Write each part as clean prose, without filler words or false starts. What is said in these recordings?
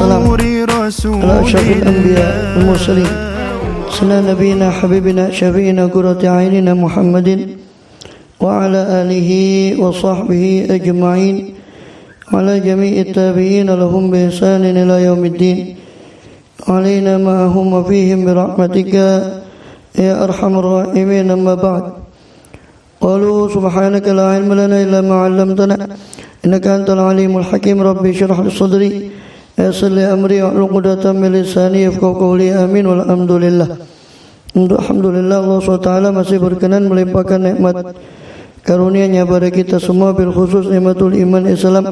والسلام على أشرف الأنبياء والمرسلين سيدنا نبينا حبيبنا شفيعنا قرة أعيننا محمد وعلى آله وصحبه أجمعين وعلى جميع التابعين لهم بإحسان إلى يوم الدين علينا معهم وفيهم برحمتك يا أرحم الراحمين. أما بعد قالوا سبحانك لا علم لنا إلا ما علمتنا إنك أنت العليم الحكيم. ربي اشرح لي صدري ويسر لي أمري واحلل عقدة من لساني يفقهوا قولي. Amin. Walhamdulillah. Alhamdulillah, Allah SWT masih berkenan melimpahkan nikmat karunia-Nya pada kita semua, bil khusus nikmatul iman Islam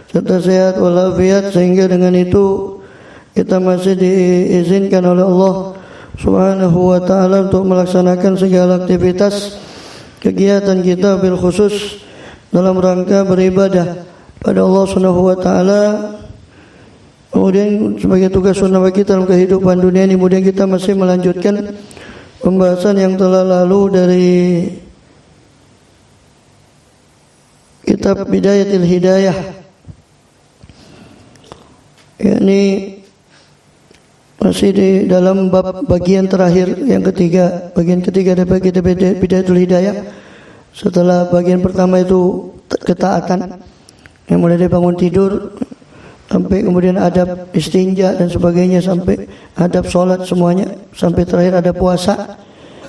serta sehat walafiat, sehingga dengan itu kita masih diizinkan oleh Allah Subhanahu wa taala untuk melaksanakan segala aktivitas kegiatan kita, bil khusus dalam rangka beribadah pada Allah Subhanahu wa taala. Kemudian sebagai tugas sunnah bagi kita dalam kehidupan dunia ini, kemudian kita masih melanjutkan pembahasan yang telah lalu dari kitab Bidayatul Hidayah, yakni masih di dalam bab bagian terakhir yang ketiga, bagian ketiga dari kitab Bidayatul Hidayah. Setelah bagian pertama itu ketaatan, yang mulai dari bangun tidur sampai kemudian adab istinja dan sebagainya, sampai adab sholat semuanya, sampai terakhir ada puasa.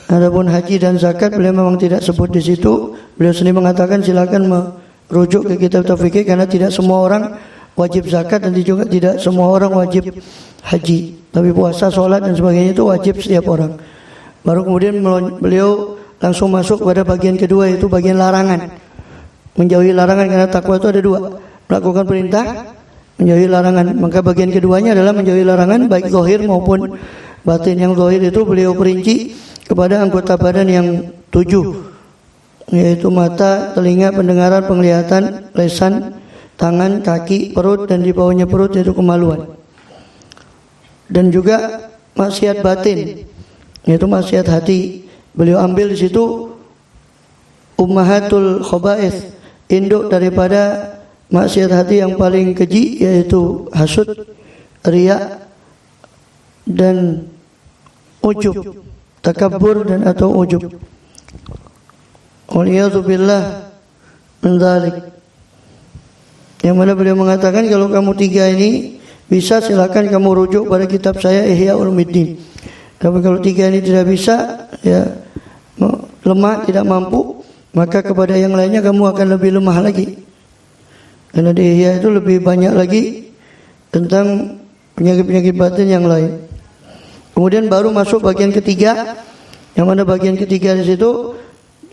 Adapun haji dan zakat beliau memang tidak sebut di situ. Beliau sendiri mengatakan silakan merujuk ke kitab fikih, karena tidak semua orang wajib zakat dan juga tidak semua orang wajib haji. Tapi puasa, sholat dan sebagainya itu wajib setiap orang. Baru kemudian beliau langsung masuk pada bagian kedua, yaitu bagian larangan. Menjauhi larangan, karena takwa itu ada dua: melakukan perintah, menjauhi larangan. Maka bagian keduanya adalah menjauhi larangan baik zahir maupun batin. Yang zahir itu beliau perinci kepada anggota badan yang 7, yaitu mata, telinga, pendengaran, penglihatan, lisan, tangan, kaki, perut, dan di bawahnya perut yaitu kemaluan. Dan juga maksiat batin, yaitu maksiat hati. Beliau ambil di situ ummahatul khaba'ith, induk daripada maksiat hati yang paling keji, yaitu hasud, riya, dan ujub, takabbur dan atau ujub. Waliyadzubillah min dzalik. Yang mana beliau mengatakan kalau kamu tiga ini bisa, silakan kamu rujuk pada kitab saya Ihya Ulumuddin. Tapi kalau tiga ini tidak bisa, ya lemah, tidak mampu, maka kepada yang lainnya kamu akan lebih lemah lagi. Karena di Ihya itu lebih banyak lagi tentang penyakit-penyakit batin yang lain. Kemudian baru masuk bagian ketiga, yang mana bagian ketiga di situ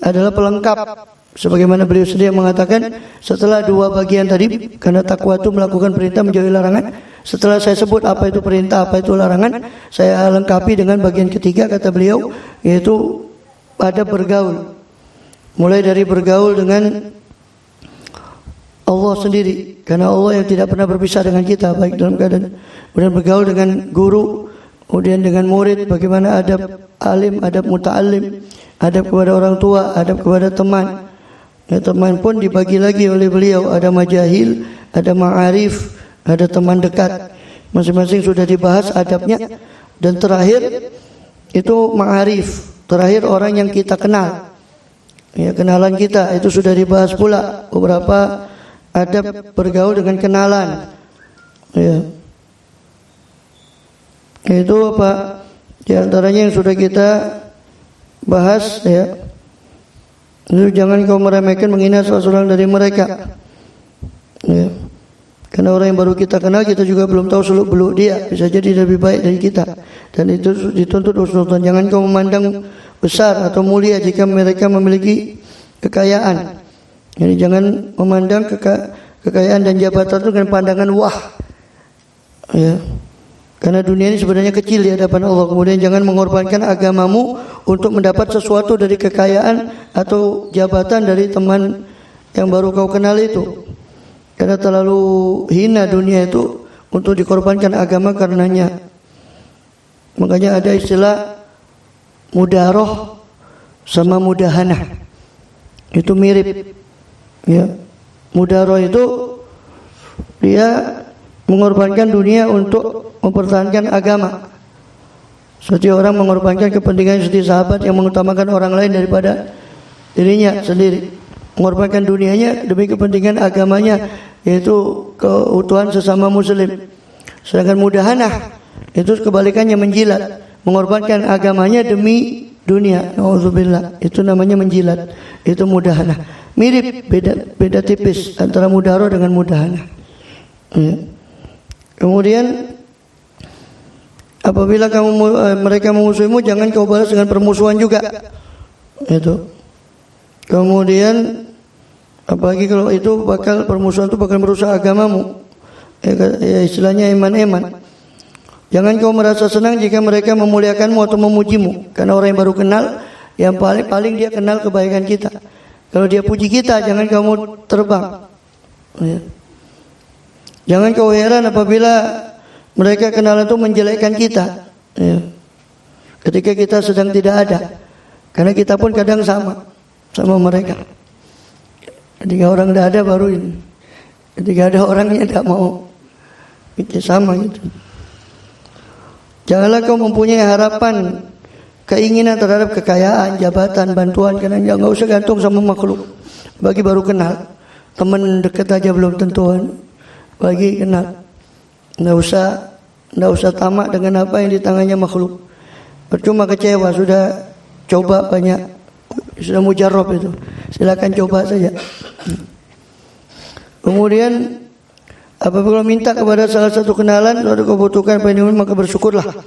adalah pelengkap. Sebagaimana beliau sendiri mengatakan, setelah dua bagian tadi, karena takwa itu melakukan perintah, menjauhi larangan. Setelah saya sebut apa itu perintah, apa itu larangan, saya lengkapi dengan bagian ketiga, kata beliau, yaitu ada bergaul. Mulai dari bergaul dengan Allah sendiri, karena Allah yang tidak pernah berpisah dengan kita, baik dalam keadaan. Kemudian bergaul dengan guru, kemudian dengan murid, bagaimana adab alim, adab muta'alim, adab kepada orang tua, adab kepada teman. Ya, teman pun dibagi lagi oleh beliau, ada majahil, ada ma'arif, ada teman dekat. Masing-masing sudah dibahas adabnya. Dan terakhir itu ma'arif, terakhir orang yang kita kenal. Ya, kenalan kita itu sudah dibahas pula, beberapa adab bergaul dengan kenalan. Ya. Itu apa? Di antaranya yang sudah kita bahas, ya. Lalu jangan kau meremehkan, menghina salah seorang dari mereka. Ya. Karena orang yang baru kita kenal, kita juga belum tahu seluk-beluk dia, bisa jadi lebih baik dari kita. Dan itu dituntut husnuzon. Jangan kau memandang besar atau mulia jika mereka memiliki kekayaan. Jadi jangan memandang kekayaan dan jabatan itu dengan pandangan wah. Ya. Karena dunia ini sebenarnya kecil di hadapan Allah. Kemudian jangan mengorbankan agamamu untuk mendapat sesuatu dari kekayaan atau jabatan dari teman yang baru kau kenal itu. Karena terlalu hina dunia itu untuk dikorbankan agama karenanya. Makanya ada istilah mudaroh sama mudahanah. Itu mirip. Ya. Mudaroh itu dia mengorbankan dunia untuk mempertahankan agama. Seperti orang mengorbankan kepentingan seperti sahabat yang mengutamakan orang lain daripada dirinya sendiri, mengorbankan dunianya demi kepentingan agamanya, yaitu keutuhan sesama muslim. Sedangkan mudahanah itu kebalikannya, menjilat, mengorbankan agamanya demi dunia. Nauzubillah, itu namanya menjilat, itu mudahanah. Mirip, beda tipis antara mudaharo dengan mudahanah. Ya. Kemudian apabila mereka memusuhimu, jangan kau balas dengan permusuhan juga. Itu. Kemudian apalagi kalau itu permusuhan itu bakal merusak agamamu. Ya, istilahnya eman-eman. Jangan kau merasa senang jika mereka memuliakanmu atau memujimu, karena orang yang baru kenal, yang paling dia kenal kebaikan kita. Kalau dia puji kita, jangan kamu terbang. Ya. Jangan kau heran apabila mereka kenal itu menjelekkan kita, ya. Ketika kita sedang tidak ada, karena kita pun kadang sama mereka. Ketika orang tidak ada baru ini. Ketika ada orangnya tidak mau, itu sama gitu. Janganlah kau mempunyai harapan, keinginan terhadap kekayaan, jabatan, bantuan, karena enggak usah gantung sama makhluk. Bagi baru kenal, teman dekat aja belum tentuan. Bagi kenal, enggak usah tamak dengan apa yang di tangannya makhluk. Percuma kecewa, sudah coba banyak, sudah mujarab itu. Silakan coba saja. Kemudian apabila minta kepada salah satu kenalan, kalau kau butuhkan perlindungan, maka bersyukurlah.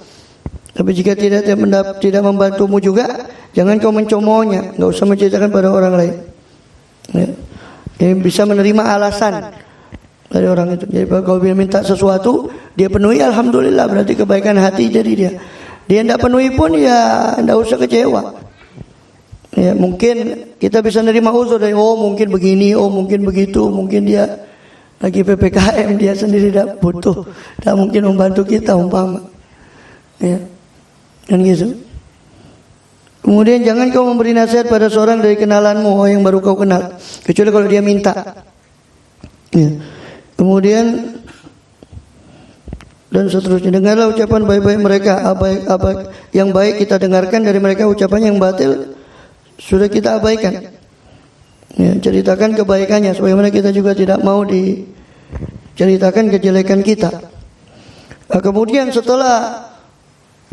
Tapi jika tidak membantumu juga, jangan kau mencomoohnya. Enggak usah menceritakan pada orang lain. Ya. Dia bisa menerima alasan dari orang itu. Jadi kalau dia minta sesuatu, dia penuhi, alhamdulillah, berarti kebaikan hati dari dia. Dia tidak penuhi pun, ya tidak usah kecewa. Ya, mungkin kita bisa menerima uzur dari, oh mungkin begini, oh mungkin begitu, mungkin dia lagi PPKM, dia sendiri tidak butuh, tidak mungkin membantu kita umpama. Ya, kan gitu. Kemudian jangan kau memberi nasihat pada seorang dari kenalanmu, oh yang baru kau kenal, kecuali kalau dia minta. Ya. Kemudian dan seterusnya, dengarlah ucapan baik-baik mereka, apa yang baik kita dengarkan dari mereka, ucapan yang batil sudah kita abaikan. Ya, ceritakan kebaikannya, sebagaimana kita juga tidak mau diceritakan kejelekan kita. Nah, kemudian setelah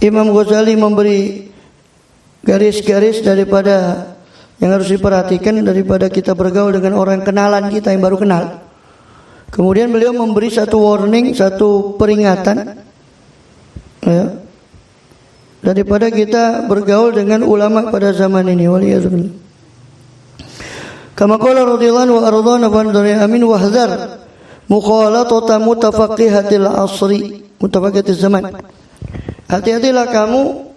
Imam Ghazali memberi garis-garis daripada yang harus diperhatikan daripada kita bergaul dengan orang kenalan kita yang baru kenal, kemudian beliau memberi satu warning, satu peringatan, ya, daripada kita bergaul dengan ulama pada zaman ini. Waliyadzubillah. Kama qala radhiyallahu wa ardhana fandari amin wahdhar mukhalatata mutafaqihatil asri, mutafaqihatil zaman. Hati-hatilah kamu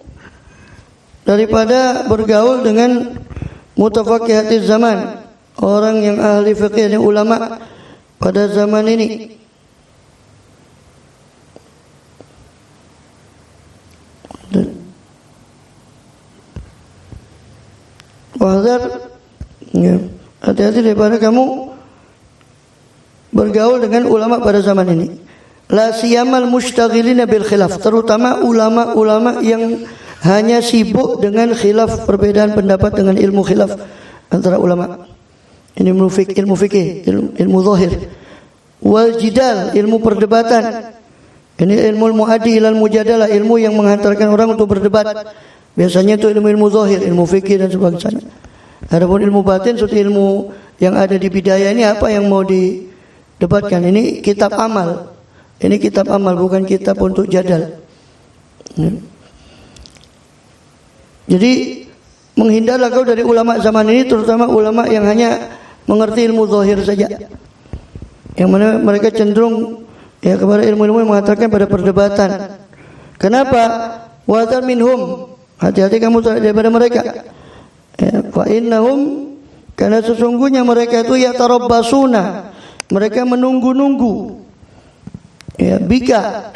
daripada bergaul dengan mutafaqihatil zaman, orang yang ahli fikih dan ulama pada zaman ini. Wahdhar, ya, hati-hati daripada kamu bergaul dengan ulama pada zaman ini. La siyamal mushtaghilina bil khilaf, terutama ulama-ulama yang hanya sibuk dengan khilaf, perbedaan pendapat dengan ilmu khilaf antara ulama. Ini ilmu fikih, ilmu zahir. Wal jidal, ilmu perdebatan. Ini ilmu muaddi ilal mujadalah, ilmu yang menghantarkan orang untuk berdebat. Biasanya itu ilmu zahir, ilmu fikih dan sebagainya. Adapun ilmu batin seperti ilmu yang ada di bidayah, ini apa yang mau didebatkan? Ini kitab amal. Ini kitab amal, bukan kitab untuk jadal. Jadi menghindarlah kau dari ulama zaman ini, terutama ulama yang hanya mengerti ilmu zahir saja, yang mana mereka cenderung ya kepada ilmu-ilmu yang mengatakan pada perdebatan. Kenapa? Wa minhum, hati-hati kamu daripada mereka. Ya, fa innahum, karena sesungguhnya mereka itu yatarabbasuna, mereka menunggu-nunggu, ya, bika,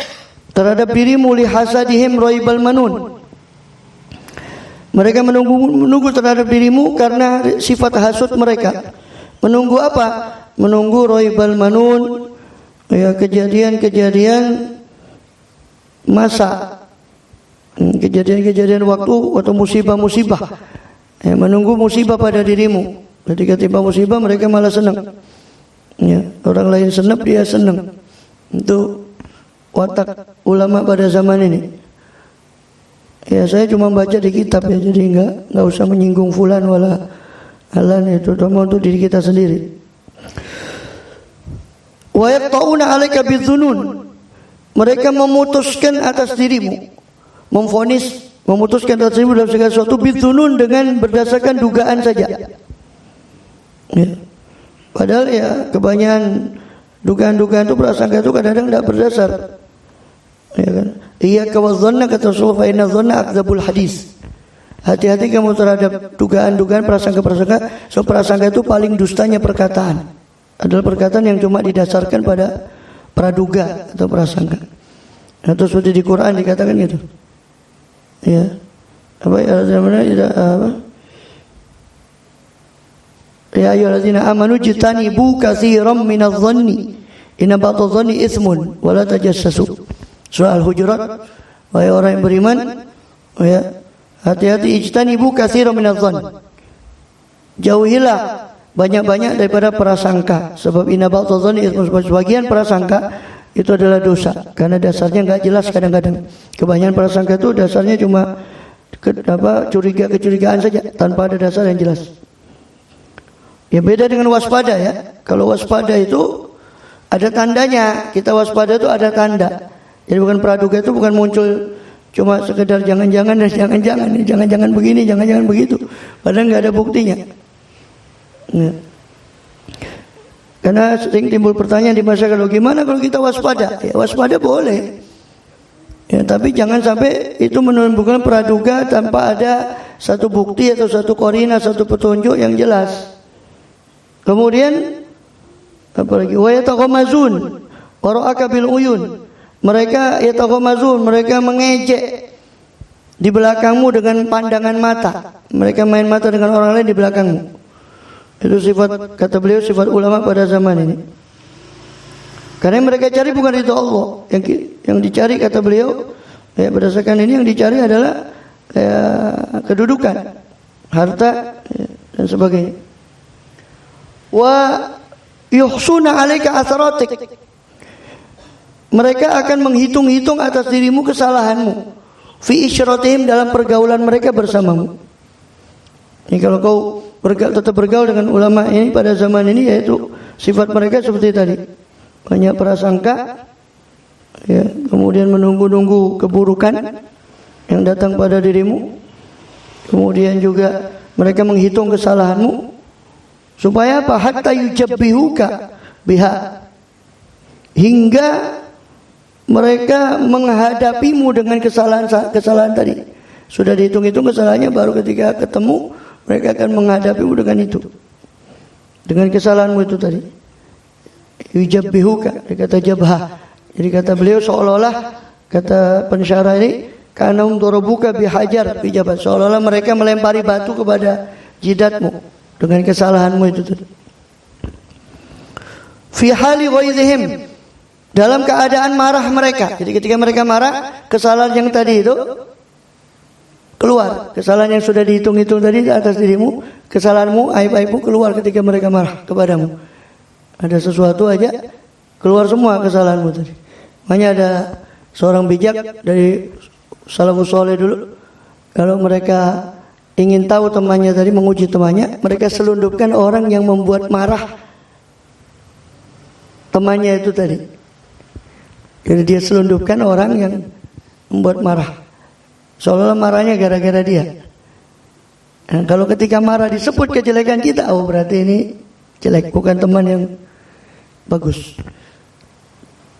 terhadap dirimu li hasadihim raibal manun. Mereka menunggu terhadap dirimu karena sifat hasud mereka. Menunggu apa? Menunggu raibal manun, ya kejadian-kejadian masa, kejadian-kejadian waktu atau musibah-musibah, menunggu musibah pada dirimu. Ketika tiba musibah mereka malah senang. Ya, orang lain senang dia senang. Itu watak ulama pada zaman ini. Ya saya cuma baca di kitab ya, jadi nggak usah menyinggung fulan wala alan, itu cuma untuk diri kita sendiri. Wa yaqtauna 'alaika bidzunun. Mereka memutuskan atas dirimu, memutuskan atas dirimu dalam segala sesuatu bidzunun, dengan berdasarkan dugaan saja. Ya. Padahal ya kebanyakan dugaan-dugaan itu, prasangka itu kadang-kadang tidak berdasar. Ya kan? Iyyaka wadh-dhanna, kata Rasulullah, fa inna dhanna akdzabul hadis. Hati-hati kamu terhadap dugaan-dugaan, prasangka-prasangka. So prasangka itu paling dustanya perkataan. Adalah perkataan yang cuma didasarkan pada praduga atau prasangka. Atau seperti di Quran dikatakan gitu. Ya. Apa ya namanya? Apa? Ya ayyuhalladzina amanu jtanibu katsiran minadh-dhanni inna ba'dadh-dhanni itsmun wa la tajassasu. Surah Al-Hujurat. Wahai orang yang beriman, ya, hati-hati, ijtanibu katsiran minadh-dhann. Jauhilah banyak-banyak daripada prasangka, sebab inna ba'dadh-dhanni itsmun, sebagian prasangka itu adalah dosa karena dasarnya enggak jelas. Kadang-kadang kebanyakan prasangka itu dasarnya cuma kecurigaan saja tanpa ada dasar yang jelas. Ya beda dengan waspada ya. Kalau waspada itu ada tandanya. Kita waspada itu ada tanda. Jadi bukan praduga itu bukan muncul cuma sekedar jangan-jangan dan jangan-jangan begini, jangan-jangan begitu. Padahal nggak ada buktinya. Ya. Karena sering timbul pertanyaan di masyarakat, gimana kalau kita waspada? Ya waspada boleh. Ya, tapi jangan sampai itu menimbulkan praduga tanpa ada satu bukti atau satu korina, satu petunjuk yang jelas. Kemudian apalagi wa yataghamazun wa ra'aka bil uyun. Mereka yataghamazun, mereka mengejek di belakangmu dengan pandangan mata. Mereka main mata dengan orang lain di belakangmu. Itu sifat, kata beliau, sifat ulama pada zaman ini. Karena mereka cari bukan itu Allah. Yang dicari, kata beliau, ya, berdasarkan ini yang dicari adalah ya, kedudukan, harta, ya, dan sebagainya. Wa yuhsuna 'alaika atharatik. Mereka akan menghitung-hitung atas dirimu kesalahanmu. Fi isyratihim, dalam pergaulan mereka bersamamu. Ini kalau kau tetap bergaul dengan ulama ini pada zaman ini, yaitu sifat mereka seperti tadi. Banyak prasangka, ya, kemudian menunggu-nunggu keburukan yang datang pada dirimu. Kemudian juga mereka menghitung kesalahanmu. Supaya apa? Hatta yujabbihuka biha, hingga mereka menghadapimu dengan kesalahan tadi. Sudah dihitung-hitung kesalahannya, baru ketika ketemu mereka akan menghadapimu dengan itu, dengan kesalahanmu itu tadi. Yujabbihuka, kata jabhah. Jadi kata beliau seolah-olah, kata pensyarah ini, kanahum darabuka bihajar bijabat, seolah-olah mereka melempari batu kepada jidatmu dengan kesalahanmu itu tadi. Fi hali ghaizihim, dalam keadaan marah mereka. Jadi ketika mereka marah, kesalahan yang tadi itu keluar. Kesalahan yang sudah dihitung-hitung tadi atas dirimu, kesalahanmu, aib-aibmu keluar ketika mereka marah kepadamu. Ada sesuatu aja, keluar semua kesalahanmu tadi. Makanya ada seorang bijak dari salafus saleh dulu, kalau mereka ingin tahu temannya tadi, menguji temannya, mereka selundupkan orang yang membuat marah temannya itu tadi. Jadi dia selundupkan orang yang membuat marah, seolah-olah marahnya gara-gara dia. Nah, kalau ketika marah disebut kejelekan kita, oh berarti ini jelek, bukan teman yang bagus.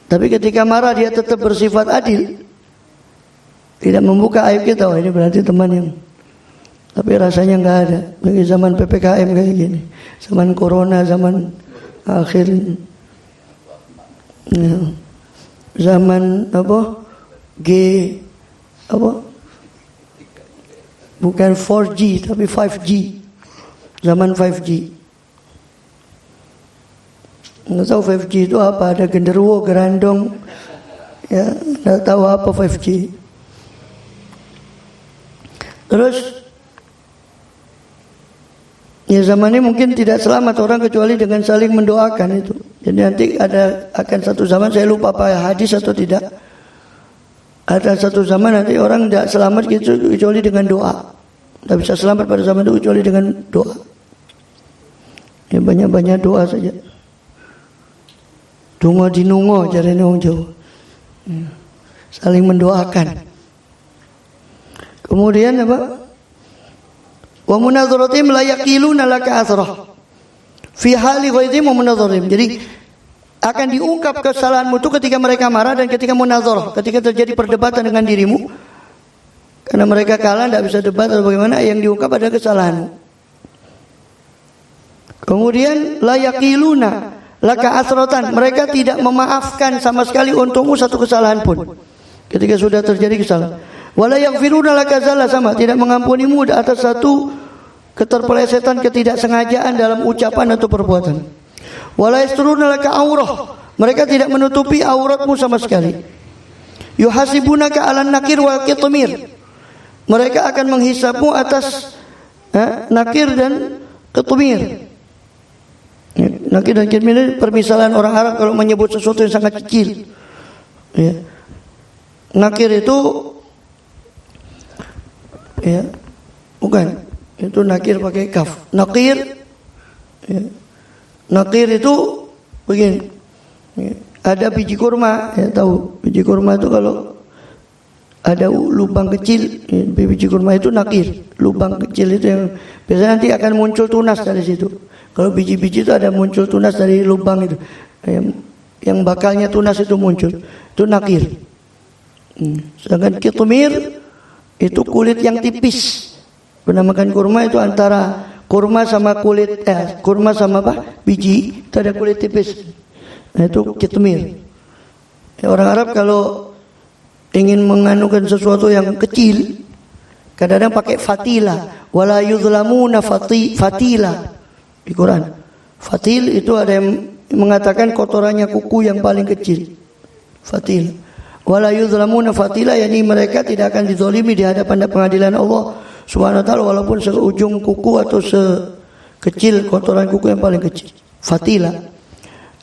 Tapi ketika marah dia tetap bersifat adil, tidak membuka aib kita, oh ini berarti teman yang. Tapi rasanya nggak ada. Bagi zaman PPKM kayak gini, zaman corona, zaman akhir, ya, zaman apa? Bukan 4G tapi 5G. Zaman 5G. Nggak tahu 5G itu apa, ada genderuwo, gerandong, ya nggak tahu apa 5G. Terus ya zaman ini mungkin tidak selamat orang kecuali dengan saling mendoakan itu. Jadi nanti akan satu zaman, saya lupa apa hadis atau tidak, ada satu zaman nanti orang tidak selamat gitu kecuali dengan doa. Tidak bisa selamat pada zaman itu kecuali dengan doa. Ya banyak-banyak doa saja. Dungo dinungo jarene wong Jawa. Saling mendoakan. Kemudian apa? Wa munadharatim la yaqiluna laka asrah. Fi hali ghaizim wa munadharim. Jadi akan diungkap kesalahanmu itu ketika mereka marah dan ketika munadharah, ketika terjadi perdebatan dengan dirimu. Karena mereka kalah, tidak bisa debat atau bagaimana, yang diungkap adalah kesalahanmu. Kemudian la yaqiluna laka asratan. Mereka tidak memaafkan sama sekali untukmu satu kesalahan pun. Ketika sudah terjadi kesalahan. Wala yaghfiruna laka zalla, sama tidak mengampunimu atas satu keterpelesetan, ketidaksengajaan dalam ucapan atau perbuatan. Wala yasturuna laka aurah. Mereka tidak menutupi auratmu sama sekali. Yuhasibunaka 'alan nakir wal kitmir. Mereka akan menghisapmu atas nakir dan kitmir. Nakir dan kitmir ini permisalan orang Arab kalau menyebut sesuatu yang sangat kecil. Ya. Nakir itu ya, bukan, itu nakir pakai kaf. Nakir, ya. Nakir itu begini. Ya. Ada biji kurma, ya tahu biji kurma itu kalau ada lubang kecil, ya, biji kurma itu nakir. Lubang kecil itu yang biasanya nanti akan muncul tunas dari situ. Kalau biji-biji itu ada muncul tunas dari lubang itu, yang bakalnya tunas itu muncul, itu nakir. Sedangkan kitmir itu kulit yang tipis. Pernah makan kurma itu antara kurma sama kulit kurma sama apa? Biji, itu ada kulit tipis. Nah, itu kitmir. Ya, orang Arab kalau ingin menganukan sesuatu yang kecil, kadang-kadang pakai fatila. Wala yuzlamuna fatila di Quran. Fatil itu ada yang mengatakan kotorannya kuku yang paling kecil. Fatil. Wala yuzlamuna fatila, yakni mereka tidak akan dizalimi di hadapan pengadilan Allah Subhanahu wa taala walaupun seujung kuku atau sekecil kotoran kuku yang paling kecil. Fatila.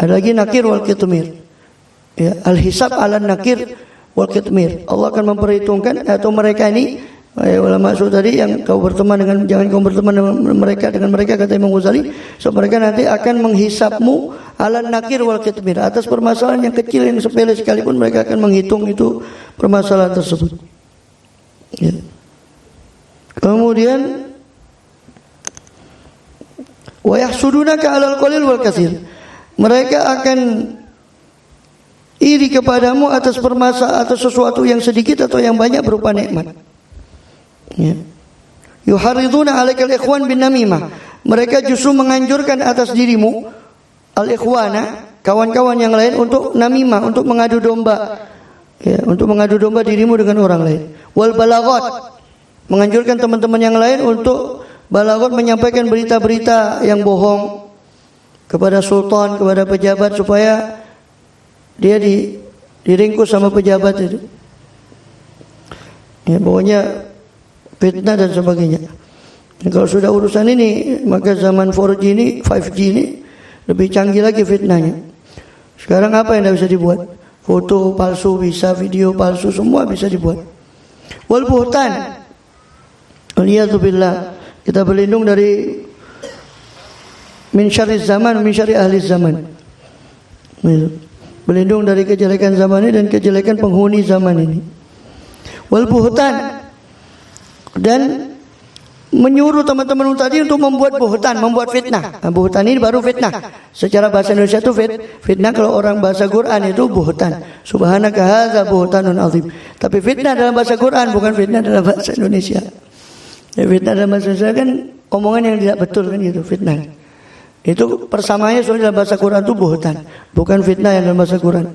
Ada lagi nakir wal kitmir. Ya, al-hisab 'alan nakir wal kitmir. Allah akan memperhitungkan atau mereka ini ulama maksud tadi yang kau berteman dengan, jangan kau berteman dengan mereka kata Imam Ghazali, so mereka nanti akan menghisapmu alan nakir wal kitmir, atas permasalahan yang kecil yang sepele sekalipun mereka akan menghitung itu permasalahan tersebut. Ya. Kemudian wa yahsudunaka alal qalil wal katsir. Mereka akan iri kepadamu atas permasalahan atas sesuatu yang sedikit atau yang banyak berupa nikmat. Ya. Yuhariduna 'alaikal ikhwan bin namimah. Mereka justru menganjurkan atas dirimu al-ikhwana, kawan-kawan yang lain, untuk namimah, untuk mengadu domba. Ya, untuk mengadu domba dirimu dengan orang lain. Wal balaghat, menganjurkan teman-teman yang lain untuk balaghat, menyampaikan berita-berita yang bohong kepada sultan, kepada pejabat supaya dia diringkus sama pejabat itu. Ya, pokoknya fitnah dan sebagainya. Kalau sudah urusan ini, maka zaman 4G ini, 5G ini lebih canggih lagi fitnahnya. Sekarang apa yang tidak bisa dibuat? Foto palsu bisa, video palsu, semua bisa dibuat. Wal buhtan. Waliyadzubillah. Kita berlindung dari min syarriz zaman, min syarri ahli zaman. Berlindung dari kejelekan zaman ini dan kejelekan penghuni zaman ini. Wal buhtan. Dan menyuruh teman-teman tadi untuk membuat buhtan, membuat fitnah. Nah, buhtan ini baru fitnah. Secara bahasa Indonesia itu fitnah, kalau orang bahasa Quran itu buhtan. Subhanaka hadza buhtanun azim. Tapi fitnah dalam bahasa Quran, bukan fitnah dalam bahasa Indonesia. Ya, fitnah dalam bahasa Indonesia kan omongan yang tidak betul kan gitu, fitnah. Itu persamaannya soalnya dalam bahasa Quran itu buhtan, bukan fitnah yang dalam bahasa Quran.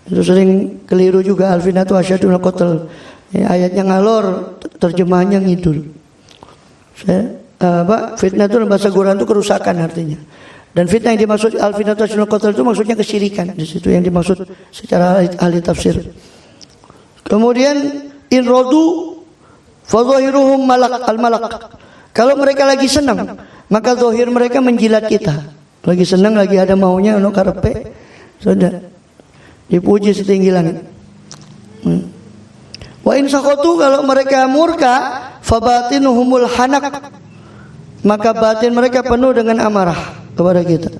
Itu sering keliru juga, al-fitnatu asyaddu minal qatl. Ya, ayatnya ngalor, terjemahannya ngidul. Fitnah itu dalam bahasa Quran itu kerusakan artinya. Dan fitnah yang dimaksud al-fitnatu asyaddu qatl itu maksudnya kesyirikan. Di situ yang dimaksud secara ahli tafsir. Kemudian in radu fa zahiruhum al-malak. Kalau mereka lagi senang, maka zahir mereka menjilat kita. Lagi senang, lagi ada maunya, ono karepe, sudah dipuji setinggi langit. Wa in sakhatu, kalau mereka murka, fa batinuhumul hanak, maka batin mereka penuh dengan amarah kepada kita.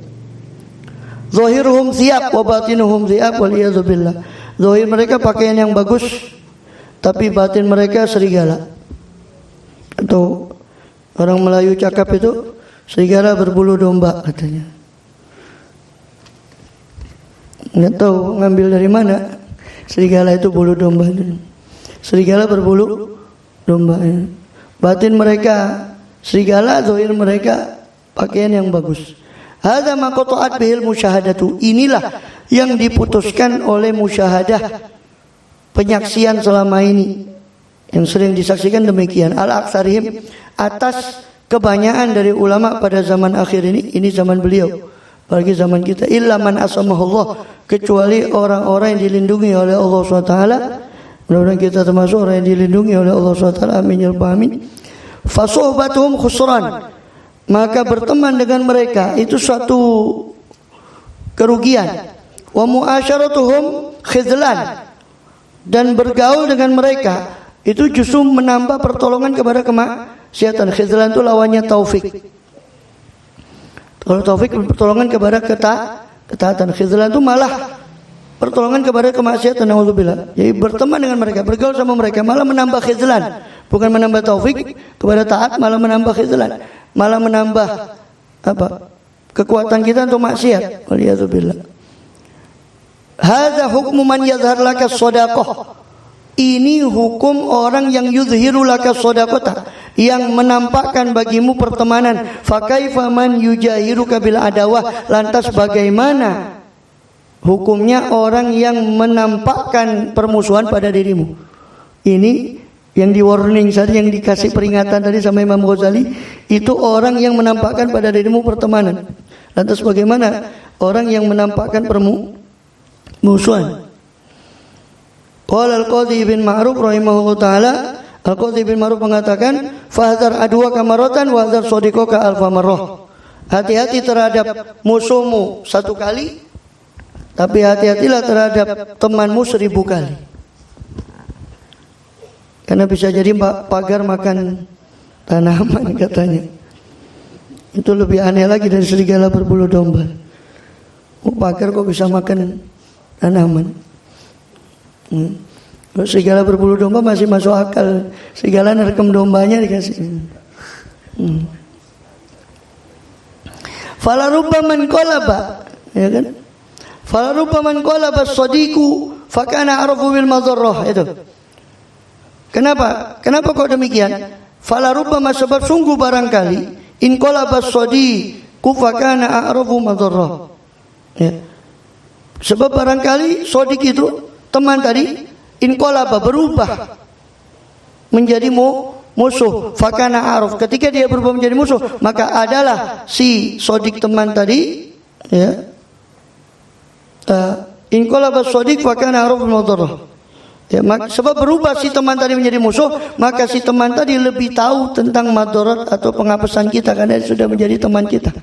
Zahiruhum thiyab wa batinuhum thiyab wal iyadzu billah. Zahir mereka pakaian yang bagus, tapi batin mereka serigala. Atau orang Melayu cakap itu, serigala berbulu domba katanya. Nggak tahu ngambil dari mana. Serigala itu bulu domba. Serigala berbulu domba. Batin mereka serigala, zahir mereka pakaian yang bagus. Hadza ma qata'at bihil musyahadatu. Inilah yang diputuskan oleh musyahadah, penyaksian selama ini yang sering disaksikan demikian. Al-aktsarihim, atas kebanyakan dari ulama pada zaman akhir ini zaman beliau, bagi zaman kita. Illa man asamahullah, kecuali orang-orang yang dilindungi oleh Allah SWT. Mudah-mudahan kita termasuk orang yang dilindungi oleh Allah SWT. Amin ya rabbal alamin. Fasuhbatuhum khusran, maka berteman dengan mereka itu suatu kerugian. Wa muasyaratuhum khizlan, dan bergaul dengan mereka itu justru menambah pertolongan kepada kemaksiatan. Khizlan itu lawannya taufik. Kalau taufik pertolongan kepada ketaatan, khizlan itu malah pertolongan kepada kemaksiatan. Nauzubillah. Jadi berteman dengan mereka, bergaul sama mereka malah menambah khizlan, bukan menambah taufik kepada taat, malah menambah khizlan, malah menambah apa? Kekuatan kita untuk maksiat. Waliyadzubillah. Hadza hukmu man yadhhar laka shadaqah. Ini hukum orang yang yudhiru laka shadaqata, yang menampakkan bagimu pertemanan. Fa kaifa man yujahiruka bil adawah, lantas bagaimana hukumnya orang yang menampakkan permusuhan pada dirimu? Ini yang di warning tadi, yang dikasih peringatan tadi sama Imam Ghazali, itu orang yang menampakkan pada dirimu pertemanan. Lantas bagaimana orang yang menampakkan permusuhan? Qala al-Qadhi bin Ma'ruf rahimahullah ta'ala, Al-Qadhi bin Ma'ruf mengatakan, fahdzar adwa kamaratan wa hadzar sadiqaka alfa marrah. Hati-hati terhadap musuhmu 1 kali, tapi hati-hatilah terhadap temanmu 1000 kali. Karena bisa jadi pagar makan tanaman katanya. Itu lebih aneh lagi dari serigala berbulu domba. Pagar kok bisa makan tanaman? Serigala berbulu domba masih masuk akal. Serigala nerekam dombanya dikasih. Fala rubba man qalaba, ya kan? Fala rubba man qalaba as-sadiqu fa kana arafu bil madarrah. Itu. Kenapa kok demikian? Fala rubba, sebab sungguh barangkali in qalaba as-sadiqu fa kana arafu madarrah. Ya. Sebab barangkali sadiq itu teman tadi inqalaba, berubah menjadi musuh. Fakana aruf, ketika dia berubah menjadi musuh, maka adalah si sodik teman tadi, ya, inqalaba sodik fakana aruf madarrah. Ya, sebab berubah si teman tadi menjadi musuh, maka si teman tadi lebih tahu tentang madarat atau penghapusan kita, karena dia sudah menjadi teman kita.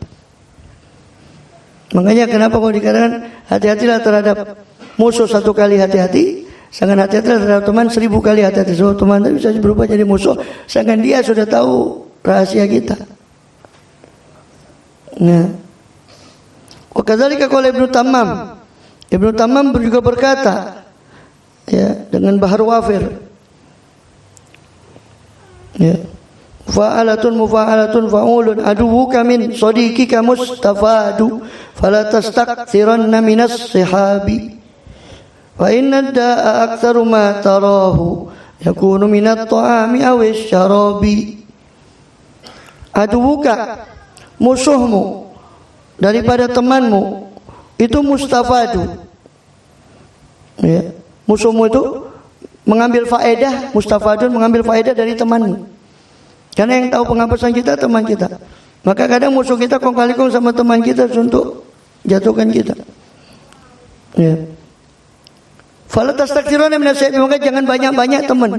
Makanya kenapa kalau dikatakan hati-hatilah terhadap musuh 1 kali hati-hati, sangat hati-hati terhadap teman 1000 kali hati-hati. So, teman itu bisa berubah jadi musuh, sedangkan dia sudah tahu rahasia kita. Nah, wakadzalika qala Ibnu Tammam. Ibnu Tammam juga berkata, ya, dengan bahar wafir, ya, fa'alatun mufa'alatun fa'ulun aduwuka min sadiqika mustafadu fala tastakthiranna minas sihabi. Wa inna da'a aktsaru ma tarahu yakunu minat ta'ami awis syarabi. Aduwuka, musuhmu daripada temanmu itu mustafadu, ya, musuhmu itu mengambil faedah, mustafadun mengambil faedah dari temanmu. Karena yang tahu penghapusan kita teman kita. Maka kadang musuh kita kong kali kong sama teman kita untuk jatuhkan kita. Ya. Fala tastakthiruna min asy-syai', maka jangan banyak-banyak teman.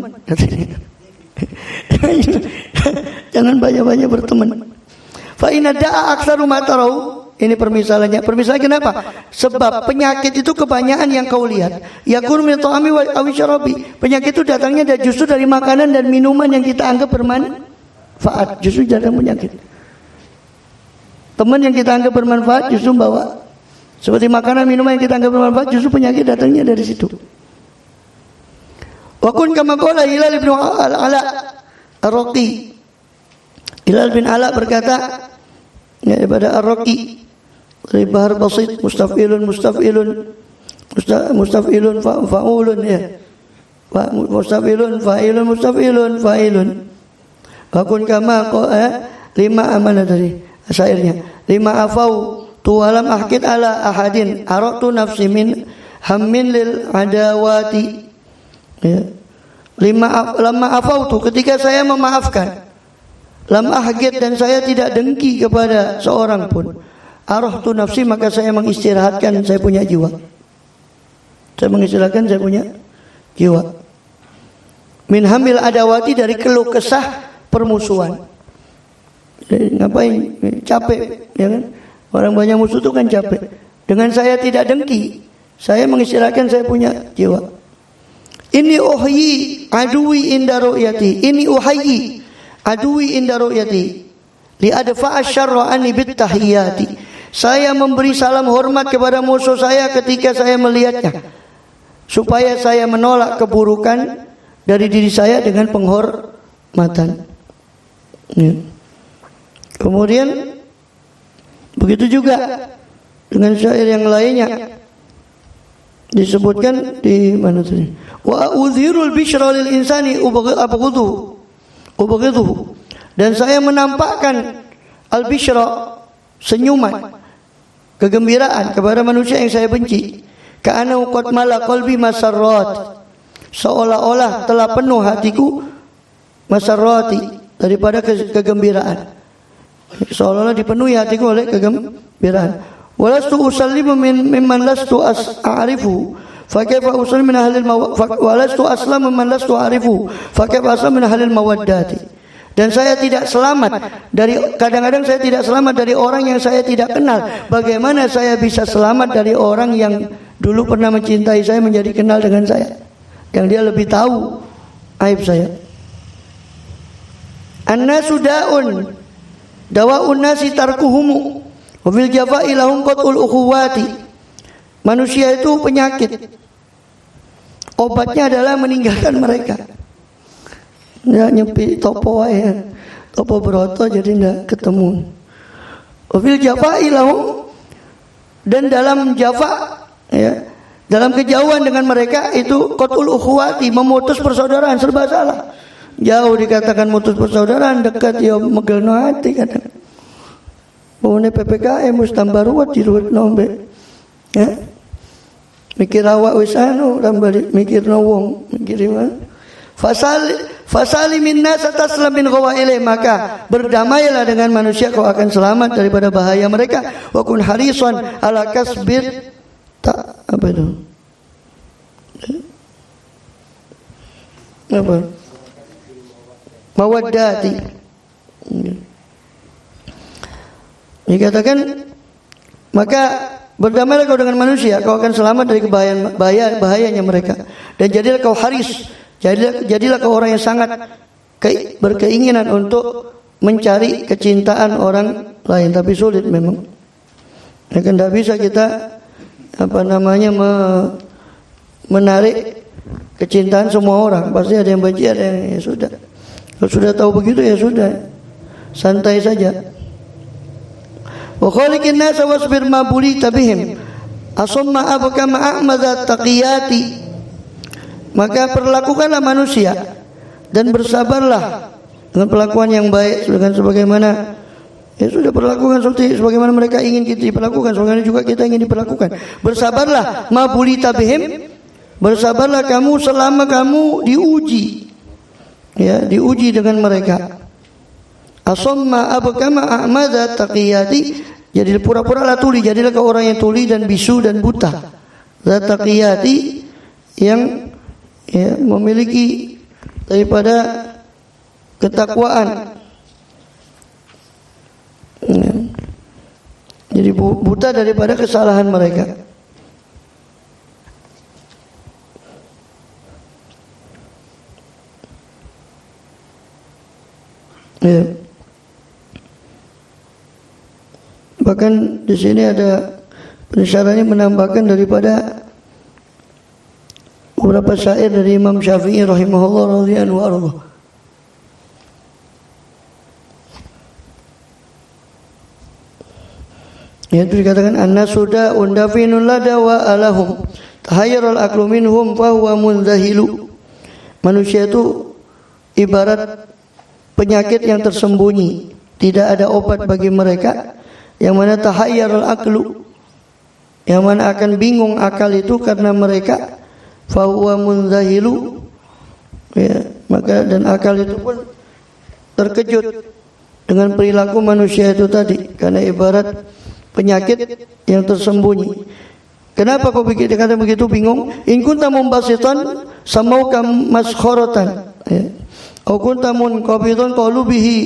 Jangan banyak-banyak berteman. Fa inna da'a aktsaru ma tarau. Ini permisalannya. Permisalan kenapa? Sebab penyakit itu kebanyakan yang kau lihat. Yakun min ta'ami wa syarabi. Penyakit itu datangnya justru dari makanan dan minuman yang kita anggap bermanfaat. Justru datang penyakit. Teman yang kita anggap bermanfaat justru bawa. Seperti makanan minuman yang kita anggap bermanfaat, justru penyakit datangnya dari situ. Wa kun kama qala Hilal bin Ala Ar-Raqi. Hilal bin Ala berkata daripada Ar-Raqi, dari bahar basit, mustaf'ilun fa'ulun ya. Mustaf'ilun fa'ilun. Wa kun kama lima amanah tadi syairnya. Lima afau tuwalam ahkid ala ahadin aratu nafsi min hammin lil adawati. Ya. Lama afautu, ketika saya memaafkan, lam ahgid, dan saya tidak dengki kepada seorang pun, arahtu nafsi, maka saya mengistirahatkan saya punya jiwa. Saya mengistirahatkan saya punya jiwa. Min hamil adawati, dari keluh kesah permusuhan. Jadi, ngapain? Capek, ya kan? Orang banyak musuh itu kan capek. Dengan saya tidak dengki, saya mengistirahatkan saya punya jiwa. Ini uhyi aduwi inda ru'yati. Ini uhyi aduwi inda ru'yati. Li adfa'a syarra anni bit tahiyyati. Saya memberi salam hormat kepada musuh saya ketika saya melihatnya, supaya saya menolak keburukan dari diri saya dengan penghormatan. Ya. Kemudian begitu juga dengan syair yang lainnya disebutkan di mana tadi? Wa uzhirul bishra lil insani ubghidhu. Dan saya menampakkan al-bishra, senyuman, kegembiraan kepada manusia yang saya benci. Ka'annahu qad mala qalbi masarrat. Seolah-olah telah penuh hatiku masarrati, daripada kegembiraan. Seolah-olah dipenuhi hatiku oleh kegembiraan. Walastu usallimu mimman lastu a'rifu, fa kaifa usallimu min ahlil walastu aslamu mimman lastu a'rifu, fa kaifa aslamu min ahlil mawaddati. Dan saya tidak selamat dari, kadang-kadang saya tidak selamat dari orang yang saya tidak kenal. Bagaimana saya bisa selamat dari orang yang dulu pernah mencintai saya menjadi kenal dengan saya, yang dia lebih tahu aib saya. An-nasu da'un dawa'un nasi tarkuhumu wa fil jafa'i lahum qat'ul ukhuwati. Manusia itu penyakit, obatnya adalah meninggalkan mereka. Ya, nyepi topo ya, topo broto jadi tidak ketemu. Wa fil jafa'i lahum, dan dalam jafa, ya, dalam kejauhan dengan mereka itu qat'ul ukhuwati, memutus persaudaraan, serba salah. Jauh dikatakan mutus persaudaraan, dekat ya megelno hati kadang. Bone PPKM wis tambah ruwet diruwet nombe. Ya. Mikir awak wis anu tambah mikirno wong, mikir mana? Fasali minna sataslam min ghawailih, maka berdamailah dengan manusia, kau akan selamat daripada bahaya mereka. Wa kun harisan ala kasbir apa itu? Apa? Mawaddati. Dikatakan, maka berdamailah kau dengan manusia, kau akan selamat dari bahayanya mereka. Dan jadilah kau haris, jadilah kau orang yang sangat berkeinginan untuk mencari kecintaan orang lain. Tapi sulit memang. Ya kan, tidak bisa kita menarik kecintaan semua orang. Pasti ada yang benci, ada yang ya sudah. Kalau sudah tahu begitu ya sudah, santai saja. Wa khaliqin nas wasbir ma bulita bihim asma abaka ma'amada taqiyati. Maka perlakukanlah manusia dan bersabarlah dengan perlakuan yang baik, dengan sebagaimana ya sudah perlakukan seperti sebagaimana mereka ingin kita diperlakukan, sebagaimana juga kita ingin diperlakukan. Bersabarlah ma bulita bihim, bersabarlah kamu selama kamu diuji. Ya, diuji dengan mereka. Asamma abkama a'madza taqiyati, jadi pura-pura lah tuli, jadilah kau orang yang tuli dan bisu dan buta. Zataqiyati, yang memiliki daripada ketakwaan. Jadi buta daripada kesalahan mereka. Ya. Bahkan di sini ada pensyarahnya menambahkan daripada beberapa syair dari Imam Syafi'i rahimahullah radhiyallahu anhu. Yaitu dikatakan an-nasuda undafinul lada wa alahum tahayyarul aqlu minhum fa huwa munzahilu. Manusia itu ibarat penyakit yang tersembunyi, tidak ada obat bagi mereka, yang mana tahayyarul aqlu, yang mana akan bingung akal itu karena mereka, fa huwa munzahilu, ya, maka dan akal itu pun terkejut dengan perilaku manusia itu tadi, karena ibarat penyakit yang tersembunyi. Kenapa kau dikatakan begitu bingung? In kunta mumbasitan samauka maskhoratan, ya. Au kunta munqabidan qalu bihi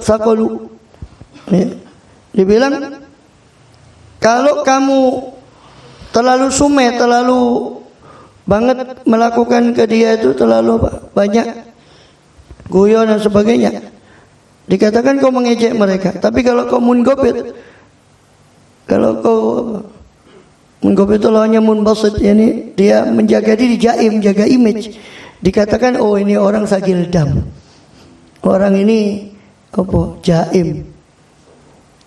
saqalu. Ya. Dibilang kalau kamu terlalu sumeh, terlalu banget melakukan ke dia itu, terlalu banyak guyon dan sebagainya, dikatakan kau mengejek mereka. Tapi kalau kau munqabid, kalau kau munqabid itu hanya munbasit, yani dia menjaga diri, jaim, jaga image, dikatakan oh ini orang sagil dam, orang ini apa, jaim,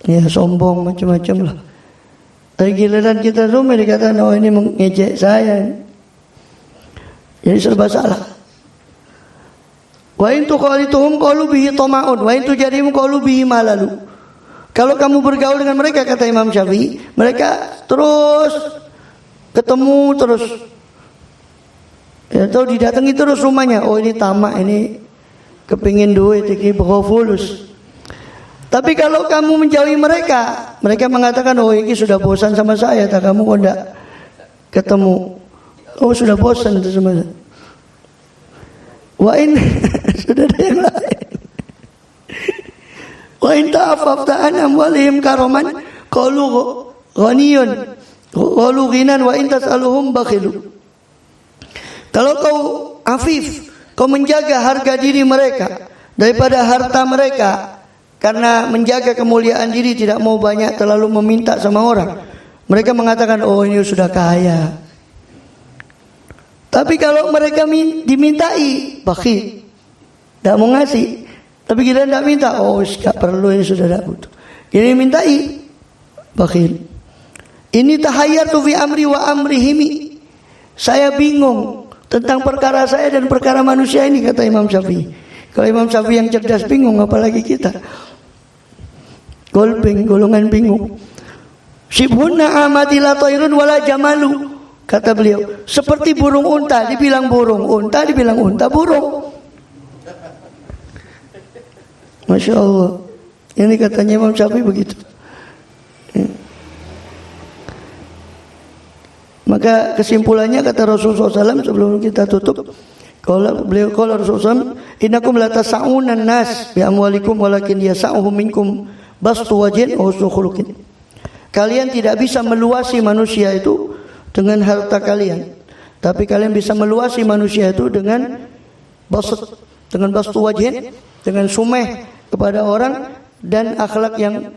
ya sombong macam-macam lah. Tapi giliran kita semua dikatakan oh ini mengejek saya, jadi serba salah. Wa in tuqalituhum qalu bihi tama'un wa in tujadihum qalu bihi malalu. Kalau kamu bergaul dengan mereka, kata Imam Syafi'i, mereka terus ketemu terus, ya, atau didatangi terus rumahnya. Oh ini tamak, ini kepingin duit, ini fulus. Tapi kalau kamu menjauhi mereka, mereka mengatakan oh ini sudah bosan sama saya, tak kamu kok enggak ketemu. Oh sudah bosan itu sama saya. Wa in sudah ada yang lain. Wa in ta'affafta an amwalihim karaman qalu ghaniyun qalu ghinan wa in tas'aluhum bakhilu. Kalau kau afif, kau menjaga harga diri mereka daripada harta mereka, karena menjaga kemuliaan diri, tidak mau banyak terlalu meminta sama orang, mereka mengatakan oh ini sudah kaya. Tapi kalau mereka dimintai, bakhil, tidak mau ngasih. Tapi kita tidak minta, oh tidak perlu, ini sudah tidak butuh. Ini mintai, bakhil. Ini tahayyatu fi amri wa amrihimi. Saya bingung tentang perkara saya dan perkara manusia ini, kata Imam Syafi'i. Kalau Imam Syafi'i yang cerdas bingung, apalagi kita. Golongan bingung. Shibhunna amati la tayrun wala jamalu. Kata beliau, seperti burung unta, dibilang burung unta, dibilang unta burung. Masya Allah. Ini katanya Imam Syafi'i begitu. Maka kesimpulannya kata Rasulullah SAW sebelum kita tutup, kalau beliau kalau Rasulullah SAW, innakum la tas'unan nas bi amwalikum walakin yas'uhum minkum bastu wajhin wa husnul khuluqin. Kalian tidak bisa meluasi manusia itu dengan harta kalian, tapi kalian bisa meluasi manusia itu dengan bastu wajhin, dengan sumeh kepada orang dan akhlak yang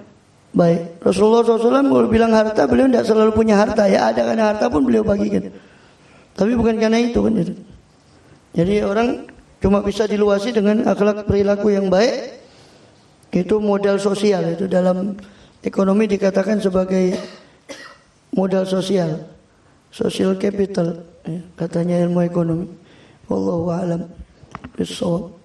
baik. Rasulullah SAW kalau bilang harta, beliau tidak selalu punya harta, ya ada karena harta pun beliau bagikan, tapi bukan karena itu kan itu. Jadi orang cuma bisa diluasi dengan akhlak perilaku yang baik. Itu modal sosial, itu dalam ekonomi dikatakan sebagai modal sosial, social capital, katanya ilmu ekonomi. Wallahu a'lam bishawab.